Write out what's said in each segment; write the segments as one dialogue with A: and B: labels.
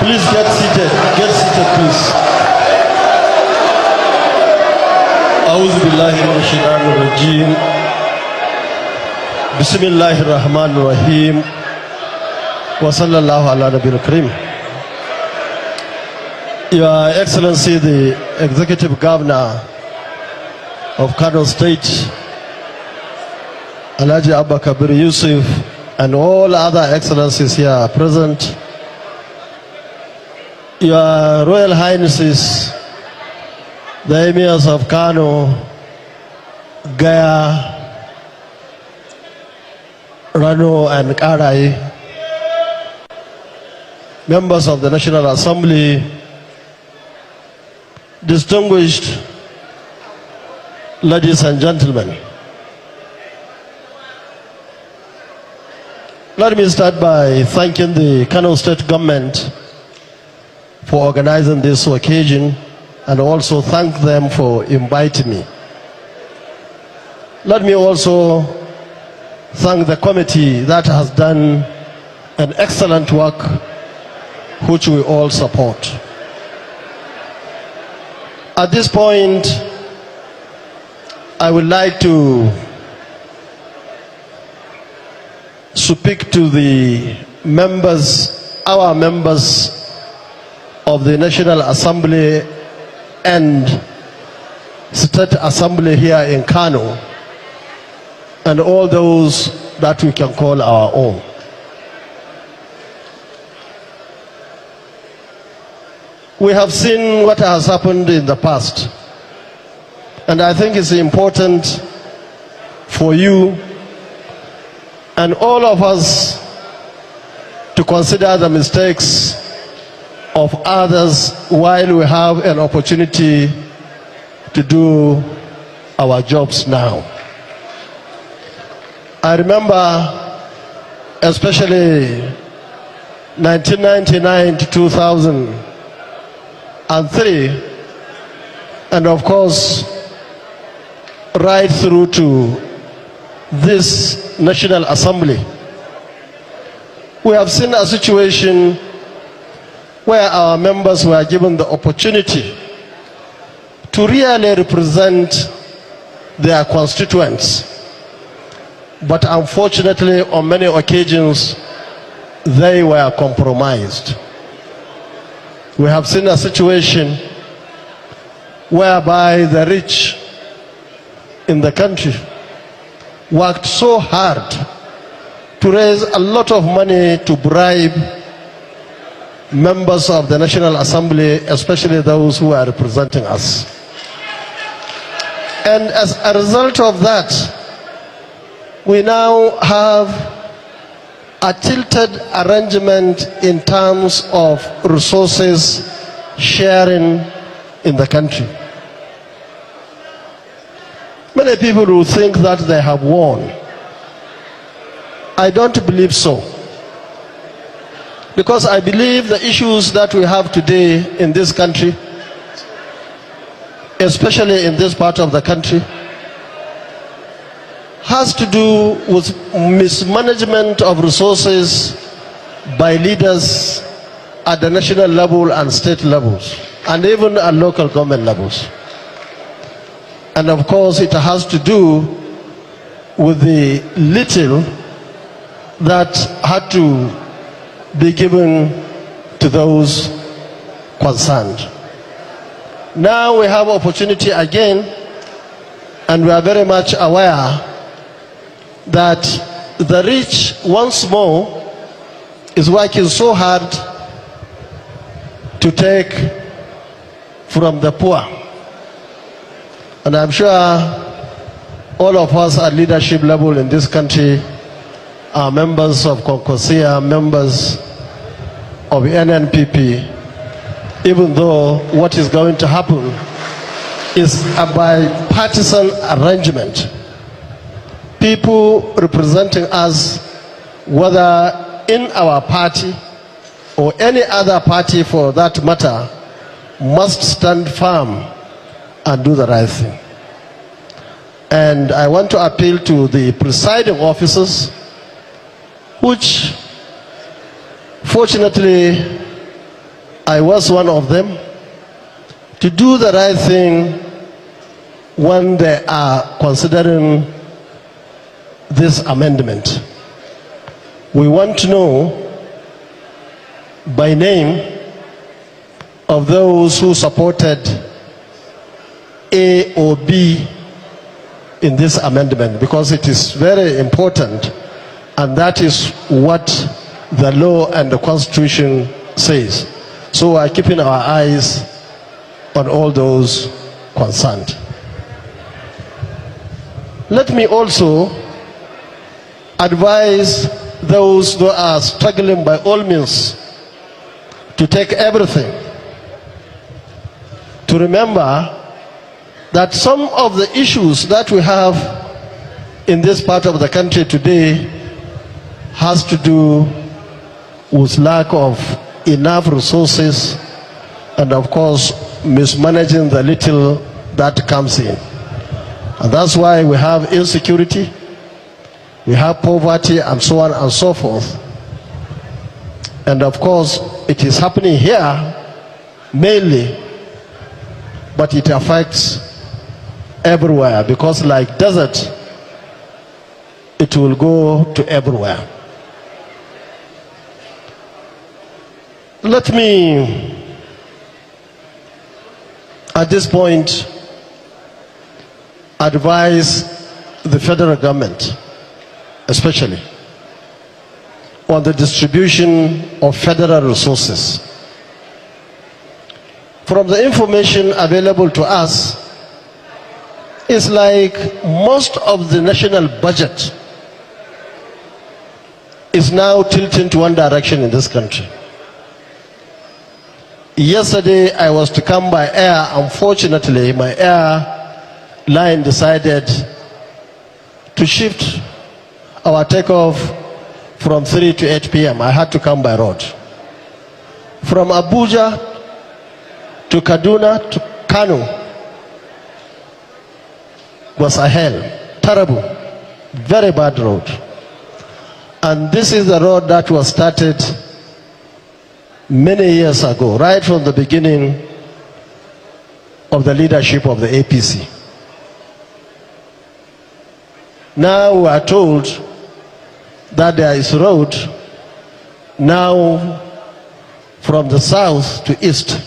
A: Please get seated. Get seated, please. أعوذ بالله من الشيطان الرجيم. بسم الله الرحمن الرحيم. وصلى الله على نبي الكريم. Your Excellency, the Executive Governor of Kano State, Alhaji Abba Kabir Yusuf, and all other excellencies here present, Your Royal Highnesses, the Emirs of Kano, Gaya, Rano, and Karai, members of the National Assembly, distinguished ladies and gentlemen. Let me start by thanking the Kano State government for organizing this occasion and also thank them for inviting me. Let me also thank the committee that has done an excellent work which we all support. At this point, I would like to speak to the members, our members of the National Assembly and State Assembly here in Kano, and all those that we can call our own. We have seen what has happened in the past, and I think it's important for you and all of us to consider the mistakes of others while we have an opportunity to do our jobs now. I remember especially 1999 to 2003, and of course right through to this National Assembly. We have seen a situation where our members were given the opportunity to really represent their constituents. But unfortunately, on many occasions, they were compromised. We have seen a situation whereby the rich in the country worked so hard to raise a lot of money to bribe members of the National Assembly, especially those who are representing us. And as a result of that, we now have a tilted arrangement in terms of resources sharing in the country. Many people will think that they have won. I don't believe so. Because I believe the issues that we have today in this country, especially in this part of the country, has to do with mismanagement of resources by leaders at the national level and state levels, and even at local government levels. And of course, it has to do with the little that had to be given to those concerned. Now we have opportunity again, and we are very much aware that the rich once more is working so hard to take from the poor. And I'm sure all of us at leadership level in this country are members of Concosia, members of NNPP, even though what is going to happen is a bipartisan arrangement. People representing us, whether in our party or any other party for that matter, must stand firm and do the right thing. And I want to appeal to the presiding officers, which fortunately I was one of them, to do the right thing when they are considering this amendment. We want to know by name of those who supported A or B in this amendment, because it is very important, and that is what the law and the Constitution says. So we are keeping our eyes on all those concerned. Let me also advise those who are struggling by all means to take everything, to remember that some of the issues that we have in this part of the country today has to do with lack of enough resources and, of course, mismanaging the little that comes in. And that's why we have insecurity, we have poverty, and so on and so forth. And of course, it is happening here mainly, but it affects everywhere, because like desert, it will go to everywhere. Let me, at this point, advise the federal government, especially, on the distribution of federal resources. From the information available to us, it's like most of the national budget is now tilting to one direction in this country. Yesterday, I was to come by air. Unfortunately, my air line decided to shift our takeoff from 3 to 8 p.m. I had to come by road. From Abuja to Kaduna to Kano was a hell, terrible, very bad road. And this is the road that was started many years ago, right from the beginning of the leadership of the APC. Now we are told that there is a road now from the south to east.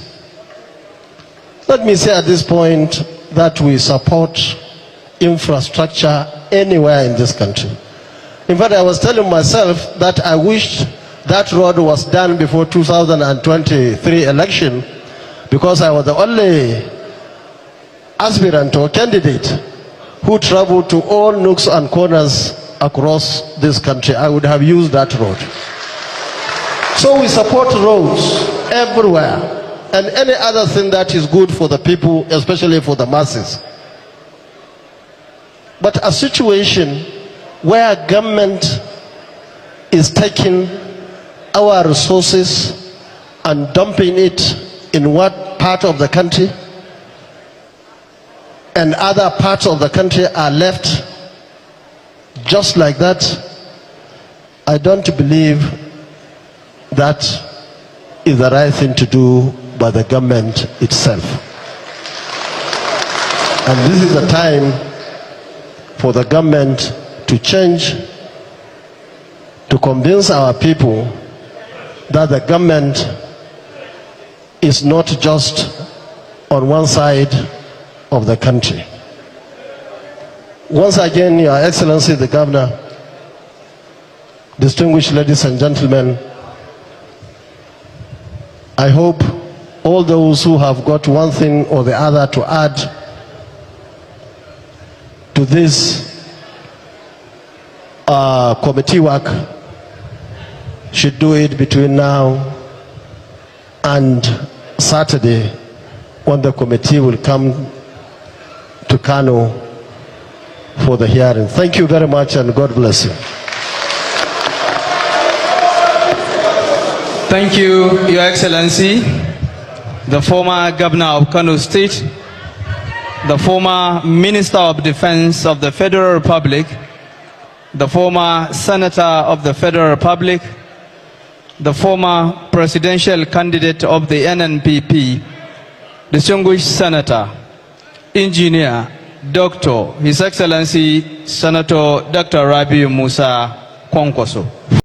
A: Let me say at this point that we support infrastructure anywhere in this country. In fact, I was telling myself that I wished that road was done before 2023 election, because I was the only aspirant or candidate who traveled to all nooks and corners across this country. I would have used that road. So we support roads everywhere, and any other thing that is good for the people, especially for the masses. But a situation where government is taking our resources and dumping it in what part of the country, and other parts of the country are left just like that, I don't believe that is the right thing to do by the government itself. And this is the time for the government to change, to convince our people that the government is not just on one side of the country. Once again, Your Excellency the Governor, distinguished ladies and gentlemen, I hope all those who have got one thing or the other to add to this committee work should do it between now and Saturday, when the committee will come to Kano for the hearing. Thank you very much, and God bless you.
B: Thank you, Your Excellency, the former Governor of Kano State, the former Minister of Defense of the Federal Republic, the former Senator of the Federal Republic, the former presidential candidate of the NNPP, distinguished Senator, Engineer, Doctor, His Excellency Senator Dr. Rabiu Musa Kwankwaso.